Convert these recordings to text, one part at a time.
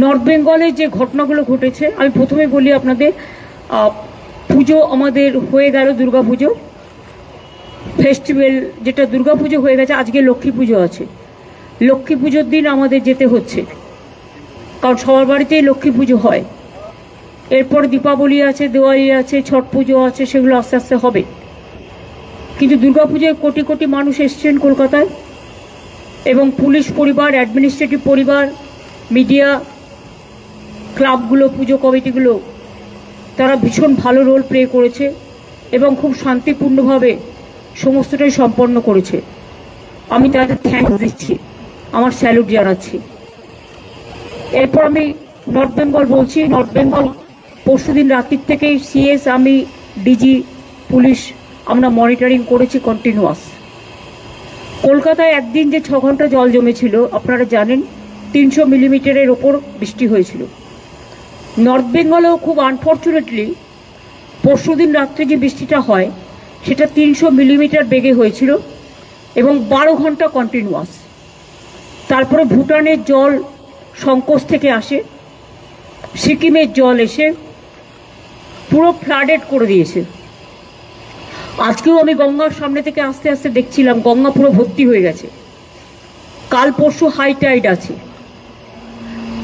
North বেঙ্গলে যে ঘটনাগুলো ঘটেছে আমি প্রথমে বলি আপনাদের, পুজো আমাদের হয়ে গেল, দুর্গাপুজো ফেস্টিভ্যাল যেটা দুর্গাপুজো হয়ে গেছে, আজকে লক্ষ্মী পুজো আছে। লক্ষ্মী পুজোর দিন আমাদের যেতে হচ্ছে, কারণ সবার বাড়িতেই লক্ষ্মী পুজো হয়। এরপর দীপাবলি আছে, দিওয়ালি আছে, ছট পুজো আছে, সেগুলো আস্তে আস্তে হবে। কিন্তু দুর্গাপুজোয় কোটি কোটি মানুষ এসছেন কলকাতায়, এবং পুলিশ পরিবার, অ্যাডমিনিস্ট্রেটিভ পরিবার, মিডিয়া, ক্লাবগুলো, পুজো কমিটিগুলো, তারা ভীষণ ভালো রোল প্লে করেছে এবং খুব শান্তিপূর্ণভাবে সমস্তটাই সম্পন্ন করেছে। আমি তাদের থ্যাঙ্কস দিচ্ছি, আমার স্যালুট জানাচ্ছি। এরপর আমি নর্থ বেঙ্গল বলছি। নর্থ বেঙ্গল পরশুদিন রাত্রির থেকেই সিএস, আমি, ডিজি, পুলিশ আমরা মনিটরিং করেছি কন্টিনিউয়াস। কলকাতায় একদিন যে 6 ঘন্টা জল জমেছিল আপনারা জানেন, 300 মিলিমিটারের ওপর বৃষ্টি হয়েছিল। নর্থ বেঙ্গলেও খুব আনফর্চুনেটলি পরশুদিন রাত্রে যে বৃষ্টিটা হয় সেটা 300 মিলিমিটার বেগে হয়েছিল এবং 12 ঘন্টা কন্টিনিউয়াস। তারপরে ভুটানের জল সংকোচ থেকে আসে, সিকিমের জল এসে পুরো ফ্লাডেড করে দিয়েছে। আজকেও আমি গঙ্গার সামনে থেকে আস্তে আস্তে দেখছিলাম গঙ্গা পুরো ভর্তি হয়ে গেছে। কাল পরশু হাই টাইড আছে।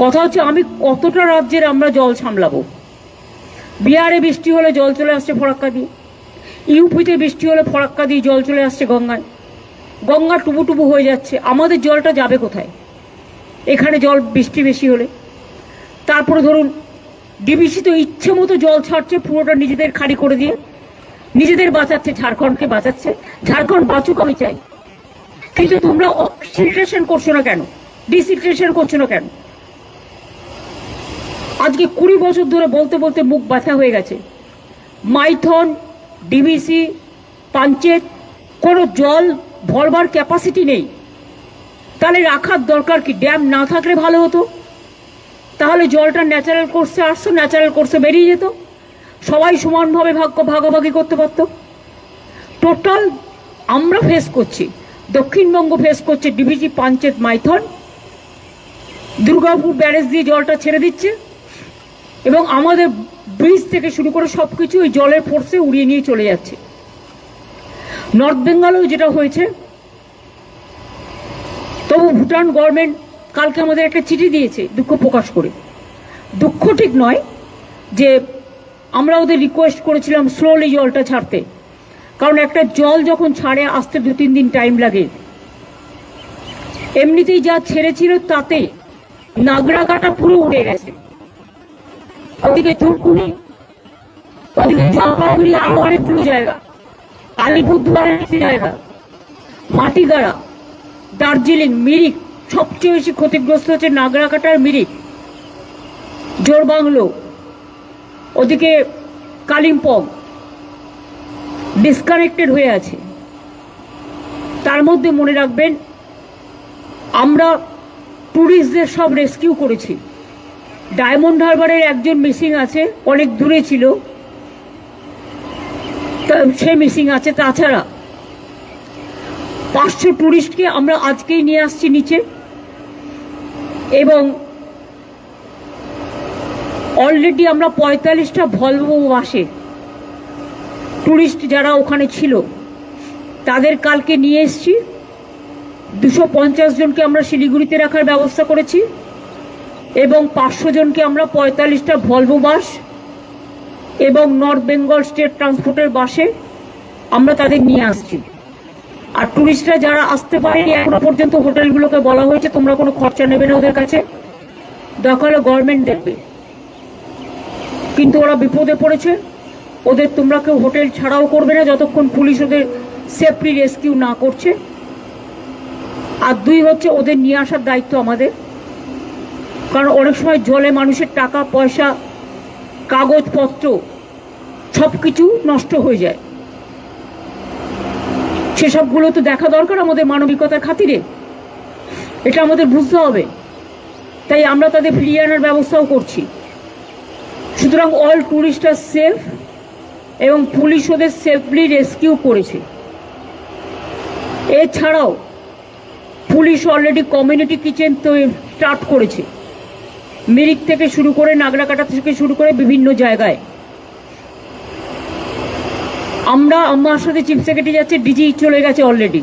কথা হচ্ছে আমি কতটা রাজ্যের আমরা জল সামলাবো। বিহারে বৃষ্টি হলে জল চলে আসছে ফরাক্কা দিয়ে, ইউপিতে বৃষ্টি হলে ফরাক্কা দিয়ে জল চলে আসছে গঙ্গায়, গঙ্গা টুবু টুবু হয়ে যাচ্ছে। আমাদের জলটা যাবে কোথায় এখানে জল বৃষ্টি বেশি হলে? তারপরে ধরুন ডিবিসি তো ইচ্ছে মতো জল ছাড়ছে, পুরোটা নিজেদের খালি করে দিয়ে নিজেদের বাঁচাচ্ছে, ঝাড়খণ্ডকে বাঁচাচ্ছে। ঝাড়খণ্ড বাঁচুক আমি চাই, কিন্তু তোমরা সিলট্রেশন করছো না কেন, ডিসিলট্রেশন করছো না কেন? আজকে 20 বছর ধরে বলতে বলতে মুখ ব্যথা হয়ে গেছে। মাইথন, ডিবিসি, পাঞ্চেত কোনো জল ভরবার ক্যাপাসিটি নেই। তাহলে রাখার দরকার কি? ড্যাম না থাকলে ভালো হতো, তাহলে জলটা ন্যাচারাল কোর্সে আসতো, ন্যাচারাল কোর্সে বেরিয়ে যেত, সবাই সমানভাবে ভাগাভাগি করতে পারত। টোটাল আমরা ফেস করছি, দক্ষিণবঙ্গ ফেস করছে ডিবিসি, পাঞ্চেত, মাইথন। দুর্গাপুর ব্যারেজ দিয়ে জলটা ছেড়ে দিচ্ছে এবং আমাদের ব্রিজ থেকে শুরু করে সবকিছু ওই জলের ফোর্সে উড়িয়ে নিয়ে চলে যাচ্ছে। নর্থ বেঙ্গলেও যেটা হয়েছে, তবু ভুটান গভর্নমেন্ট কালকে আমাদের একটা চিঠি দিয়েছে দুঃখ প্রকাশ করে। দুঃখ ঠিক নয়, যে আমরা ওদের রিকোয়েস্ট করেছিলাম স্লোলি জলটা ছাড়তে, কারণ একটা জল যখন ছাড়ে আসতে 2-3 দিন টাইম লাগে। এমনিতেই যা ছেড়েছিল তাতে নাগরাকাটা পুরো উড়ে গেছে। ওদিকে ধূপগুড়ি, ওদিকে জলপাইগুড়ি, আরো অনেকগুলো জায়গা, আলিপুরদুয়ারের জায়গা, মাটিগাড়া, দার্জিলিং, মিরিক, সবচেয়ে বেশি ক্ষতিগ্রস্ত হচ্ছে নাগরাকাটার মিরিক, জোরবাংলো, ওদিকে কালিম্পং ডিসকানেক্টেড হয়ে আছে। তার মধ্যে মনে রাখবেন আমরা ট্যুরিস্টদের সব রেস্কিউ করেছি। ডায়মন্ড হারবারের একজন মিসিং আছে, অনেক দূরে ছিল, সে মিসিং আছে। তাছাড়া 500 ট্যুরিস্টকে আমরা আজকেই নিয়ে আসছি নিচে, এবং অলরেডি আমরা 45টা ভলভো বাসে ট্যুরিস্ট যারা ওখানে ছিল তাদের কালকে নিয়ে এসছি। 250 জনকে আমরা শিলিগুড়িতে রাখার ব্যবস্থা করেছি এবং 500 জনকে আমরা 45টা ভলভো বাস এবং নর্থ বেঙ্গল স্টেট ট্রান্সপোর্টের বাসে আমরা তাদের নিয়ে আসছি। আর ট্যুরিস্টরা যারা আসতে পারেনি এখনো পর্যন্ত হোটেলগুলোকে বলা হয়েছে তোমরা কোনো খরচা নেবে না ওদের কাছে, দরকার হলে গভর্নমেন্ট দেখবে। কিন্তু ওরা বিপদে পড়েছে, ওদের তোমরা কেউ হোটেল ছাড়াও করবে না যতক্ষণ পুলিশ ওদের সেফলি রেস্কিউ না করছে। আর 2 হচ্ছে ওদের নিয়ে আসার দায়িত্ব আমাদের, কারণ অনেক সময় জলে মানুষের টাকা পয়সা, কাগজপত্র সব কিছু নষ্ট হয়ে যায়, সেসবগুলো তো দেখা দরকার আমাদের মানবিকতার খাতিরে, এটা আমাদের বুঝতে হবে। তাই আমরা তাদের ফিরিয়ে আনার ব্যবস্থাও করছি। সুতরাং অল ট্যুরিস্ট আর সেফ এবং পুলিশ ওদের সেফলি রেস্কিউ করেছে। এছাড়াও পুলিশ অলরেডি কমিউনিটি কিচেন তো স্টার্ট করেছে, মিরিক থেকে শুরু করে নাগরাকাটা থেকে শুরু করে বিভিন্ন জায়গায়। আমার সাথে চিফ সেক্রেটারি যাচ্ছে, ডিজি চলে গেছে অলরেডি।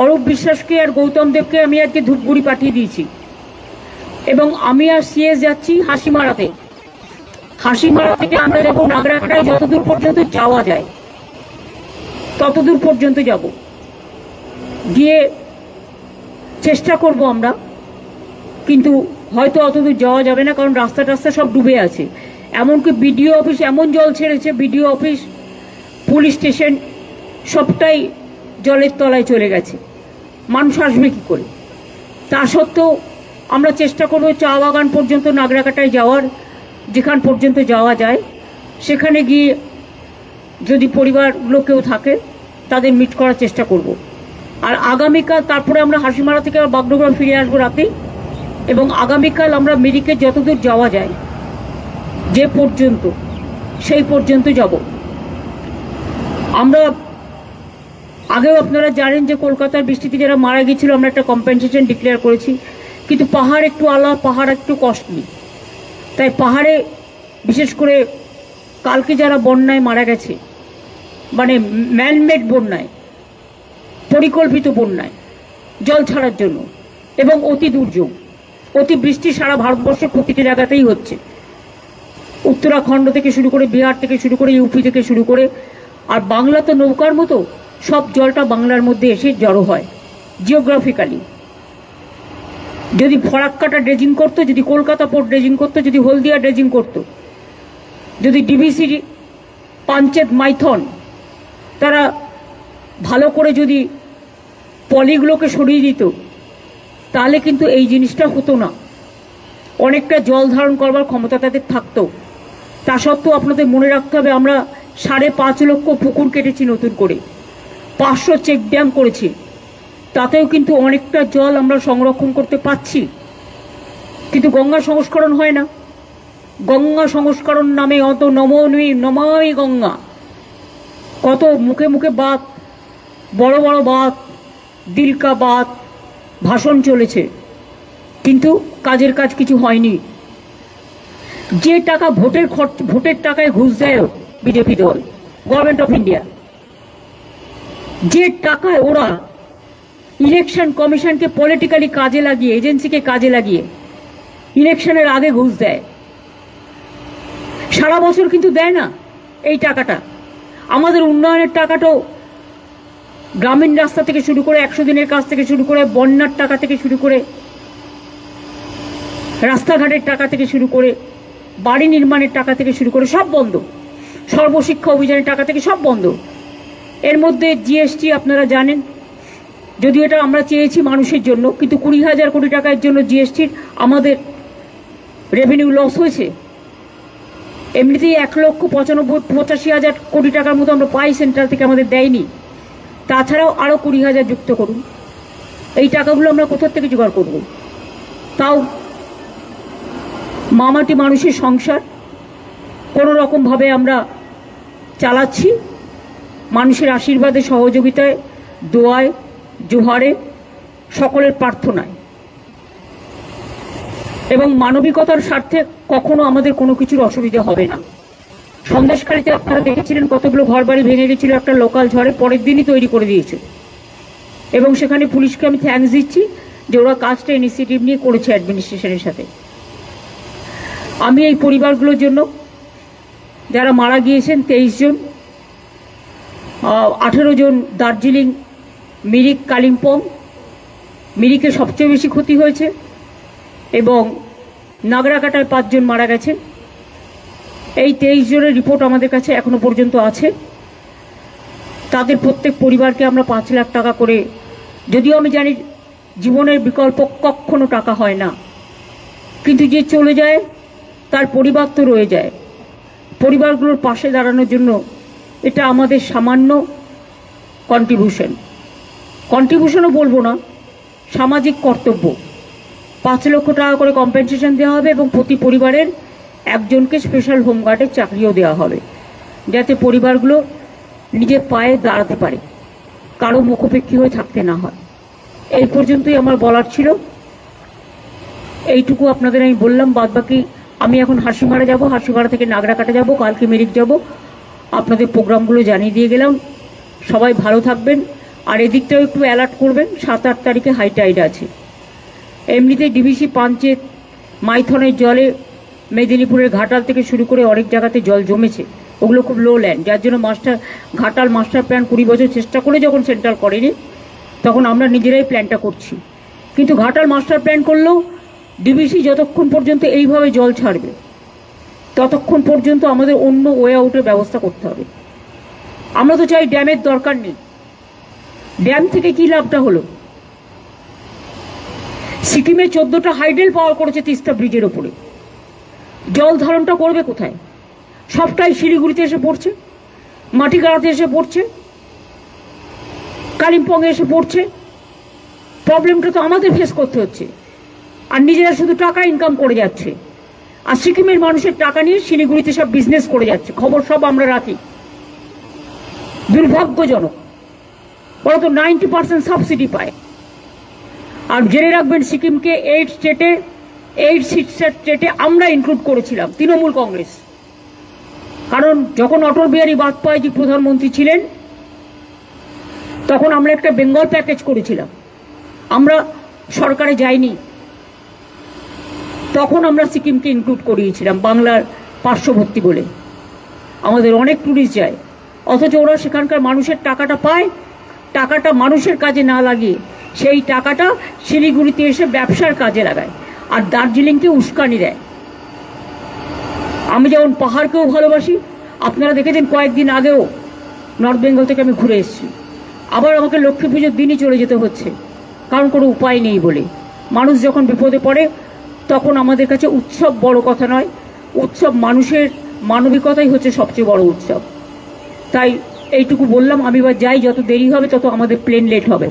অরূপ বিশ্বাসকে আর গৌতম দেবকে আমি আজকে ধূপগুড়ি পাঠিয়ে দিয়েছি, এবং আমি আর সিএস যাচ্ছি হাসিমারাতে। হাসিমারা থেকে আমরা যাবো নাগরাকাটায়, যতদূর পর্যন্ত যাওয়া যায় ততদূর পর্যন্ত যাব, গিয়ে চেষ্টা করব আমরা। কিন্তু হয়তো অতদূর যাওয়া যাবে না, কারণ রাস্তা টাস্তা সব ডুবে আছে। এমনকি বিডিও অফিস এমন জল ছেড়েছে, বিডিও অফিস, পুলিশ স্টেশন সবটাই জলের তলায় চলে গেছে। মানুষ আসবে কি করে? তা সত্ত্বেও আমরা চেষ্টা করব চা বাগান পর্যন্ত নাগরাকাটায় যাওয়ার, যেখান পর্যন্ত যাওয়া যায় সেখানে গিয়ে যদি পরিবারগুলো কেউ থাকে তাদের মিট করার চেষ্টা করব। আর আগামীকাল তারপরে আমরা হাসিমারা থেকে বাগডোগরা ফিরে আসবো রাতে, এবং আগামীকাল আমরা মিরিকে যতদূর যাওয়া যায় যে পর্যন্ত সেই পর্যন্ত যাব। আমরা আগেও আপনারা জানেন যে কলকাতার বৃষ্টিতে যারা মারা গিয়েছিল আমরা একটা কম্পেনসেশন ডিক্লেয়ার করেছি, কিন্তু পাহাড় একটু আলাদা, পাহাড় একটু কস্টলি। তাই পাহাড়ে বিশেষ করে কালকে যারা বন্যায় মারা গেছে, মানে ম্যানমেড বন্যায়, পরিকল্পিত বন্যায়, জল ছাড়ার জন্য, এবং অতি দুর্যোগ, অতি বৃষ্টি সারা ভারতবর্ষের প্রতিটি জায়গাতেই হচ্ছে, উত্তরাখণ্ড থেকে শুরু করে, বিহার থেকে শুরু করে, ইউপি থেকে শুরু করে। আর বাংলা তো নৌকার মতো, সব জলটা বাংলার মধ্যে এসে জড়ো হয় জিওগ্রাফিক্যালি। যদি ফরাক্কাটা ড্রেজিং করতো, যদি কলকাতা পোর্ট ড্রেজিং করতো, যদি হলদিয়া ড্রেজিং করতো, যদি ডিবিসি, পাঞ্চেত, মাইথন তারা ভালো করে যদি পলিগুলোকে সরিয়ে দিত, তাহলে কিন্তু এই জিনিসটা হতো না। অনেকটা জল ধারণ করবার ক্ষমতা তাদের থাকতো। তা সত্ত্বেও আপনাদের মনে রাখতে হবে, আমরা 5.5 লক্ষ পুকুর কেটেছি নতুন করে, 500 চেক ড্যাম করেছি, তাতেও কিন্তু অনেকটা জল আমরা সংরক্ষণ করতে পারছি। কিন্তু গঙ্গা সংস্করণ হয় না। গঙ্গা সংস্করণ নামে অত নমামি গঙ্গা, কত মুখে মুখে বাত, বড় বড় বাত, দিলকা বাত, ভাষণ চলেছে, কিন্তু কাজের কাজ কিছু হয়নি। যে টাকা ভোটের টাকায় ঘুষ দেয় বিজেপি দল, গভর্নমেন্ট অফ ইন্ডিয়া, যে টাকায় ওরা ইলেকশন কমিশনকে পলিটিক্যালি কাজে লাগিয়ে, এজেন্সিকে কাজে লাগিয়ে ইলেকশনের আগে ঘুষ দেয়, সারা বছর কিন্তু দেয় না এই টাকাটা। আমাদের উন্নয়নের টাকাটাও গ্রামীণ রাস্তা থেকে শুরু করে, 100 দিনের কাজ থেকে শুরু করে, বন্যার টাকা থেকে শুরু করে, রাস্তাঘাটের টাকা থেকে শুরু করে, বাড়ি নির্মাণের টাকা থেকে শুরু করে সব বন্ধ। সর্বশিক্ষা অভিযানের টাকা থেকে সব বন্ধ। এর মধ্যে জিএসটি আপনারা জানেন, যদিও এটা আমরা চেয়েছি মানুষের জন্য, কিন্তু 20,000 কোটি টাকার জন্য জিএসটির আমাদের রেভিনিউ লস হয়েছে। এমনিতেই 1,85,000 কোটি টাকার মতো আমরা পাই সেন্ট্রাল থেকে, আমাদের দেয়নি। তাছাড়াও আরও 20,000 যুক্ত করুন। এই টাকাগুলো আমরা কোথা থেকে জোগাড় করব? তাও মামাটি মানুষের সংসার কোনো রকমভাবে আমরা চালাচ্ছি, মানুষের আশীর্বাদে, সহযোগিতায়, দোয়ায়, জোহারে, সকলের প্রার্থনায়, এবং মানবিকতার স্বার্থে কখনো আমাদের কোনো কিছুর অসুবিধা হবে না। সন্দেশখালীতে আপনারা দেখেছিলেন কতগুলো ঘর বাড়ি ভেঙে গেছিল একটা লোকাল ঝড়ে, পরের দিনই তৈরি করে দিয়েছে, এবং সেখানে পুলিশকে আমি থ্যাঙ্কস দিচ্ছি যে ওরা কাজটা ইনিশিয়েটিভ নিয়ে করেছে অ্যাডমিনিস্ট্রেশনের সাথে। আমি এই পরিবারগুলোর জন্য, যারা মারা গিয়েছেন 23 জন, 18 জন দার্জিলিং, মিরিক, কালিম্পং, মিরিকে সবচেয়ে বেশি ক্ষতি হয়েছে, এবং নাগরাকাটায় 5 জন মারা গেছে। এই 23 জনের রিপোর্ট আমাদের কাছে এখনো পর্যন্ত আছে। তাদের প্রত্যেক পরিবারকে আমরা 5 লাখ টাকা করে, যদিও আমি জানি জীবনের বিকল্প কখনো টাকা হয় না, কিন্তু যে চলে যায় তার পরিবার তো রয়ে যায়। পরিবারগুলোর পাশে দাঁড়ানোর জন্য এটা আমাদের সামান্য কন্ট্রিবিউশনও বলবো না, সামাজিক কর্তব্য। 5 লক্ষ টাকা করে কম্পেনসেশন দেওয়া হবে, এবং প্রতি পরিবারের একজনকে স্পেশাল হোমগার্ডের চাকরিও দেওয়া হবে, যাতে পরিবারগুলো নিজের পায়ে দাঁড়াতে পারে, কারো মুখোপেক্ষী হয়ে থাকতে না হয়। এই পর্যন্তই আমার বলার ছিল। এইটুকু আপনাদের আমি বললাম। বাদবাকি আমি এখন হাসিমারা যাব, হাসিমারা থেকে নাগরাকাটা যাব, কালকে মেরিক যাব। আপনাদের প্রোগ্রামগুলো জানিয়ে দিয়ে গেলাম। সবাই ভালো থাকবেন। আর এদিকটাও একটু অ্যালার্ট করবেন, 7-8 তারিখে হাই টাইড আছে। এমনিতেই ডিভিসি পাঞ্চেত মাইথনের জলে মেদিনীপুরের ঘাটাল থেকে শুরু করে অনেক জায়গাতে জল জমেছে, ওগুলো খুব লো ল্যান্ড, যার জন্য ঘাটাল মাস্টার প্ল্যান 20 বছর চেষ্টা করে যখন সেন্ট্রাল করেনি, তখন আমরা নিজেরাই প্ল্যানটা করছি। কিন্তু ঘাটাল মাস্টার প্ল্যান করলেও ডিভিসি যতক্ষণ পর্যন্ত এইভাবে জল ছাড়বে ততক্ষণ পর্যন্ত আমাদের অন্য ওয়ে আউটের ব্যবস্থা করতে হবে। আমরা তো চাই ড্যামের দরকার নেই। ড্যাম থেকে কি লাভটা হলো? সিকিমে 14টা হাইডেল পাওয়ার করেছে তিস্তা ব্রিজের ওপরে। জল ধারণটা করবে কোথায়? সবটাই শিলিগুড়িতে এসে পড়ছে, মাটিগাড়াতে এসে পড়ছে, কালিম্পংয়ে এসে পড়ছে। প্রবলেমটা তো আমাদের ফেস করতে হচ্ছে। আর নিজেরা শুধু টাকা ইনকাম করে যাচ্ছে, আর সিকিমের মানুষের টাকা নিয়ে শিলিগুড়িতে সব বিজনেস করে যাচ্ছে। খবর সব আমরা রাখি। দুর্ভাগ্যজনক। ওরা তো 90% সাবসিডি পায়। আর জেনে রাখবেন, সিকিমকে 8 স্টেটে আমরা ইনক্লুড করেছিলাম, তৃণমূল কংগ্রেস। কারণ যখন অটল বিহারী বাজপেয়ীজি প্রধানমন্ত্রী ছিলেন, তখন আমরা একটা বেঙ্গল প্যাকেজ করেছিলাম। আমরা সরকারে যাইনি, তখন আমরা সিকিমকে ইনক্লুড করিয়েছিলাম বাংলার পার্শ্ববর্তী বলে। আমাদের অনেক ট্যুরিস্ট যায়, অথচ ওরা সেখানকার মানুষের টাকাটা পায়, টাকাটা মানুষের কাজে না লাগিয়ে সেই টাকাটা শিলিগুড়িতে এসে ব্যবসার কাজে লাগায় আর দার্জিলিংকে উস্কানি দেয়। আমি যেমন পাহাড়কেও ভালোবাসি, আপনারা দেখেছেন কয়েকদিন আগেও নর্থ বেঙ্গল থেকে আমি ঘুরে এসেছি। আবার আমাকে লক্ষ্মী পুজোর দিনই চলে যেতে হচ্ছে, কারণ কোনো উপায় নেই বলে। মানুষ যখন বিপদে পড়ে তখন আমাদের কাছে উৎসব বড় কথা নয়, উৎসব মানুষের মানবিকতাই হচ্ছে সবচেয়ে বড় উৎসব। তাই এইটুকু বললাম। আমি এবার যাই, যত দেরি হবে তত আমাদের প্লেন লেট হবে।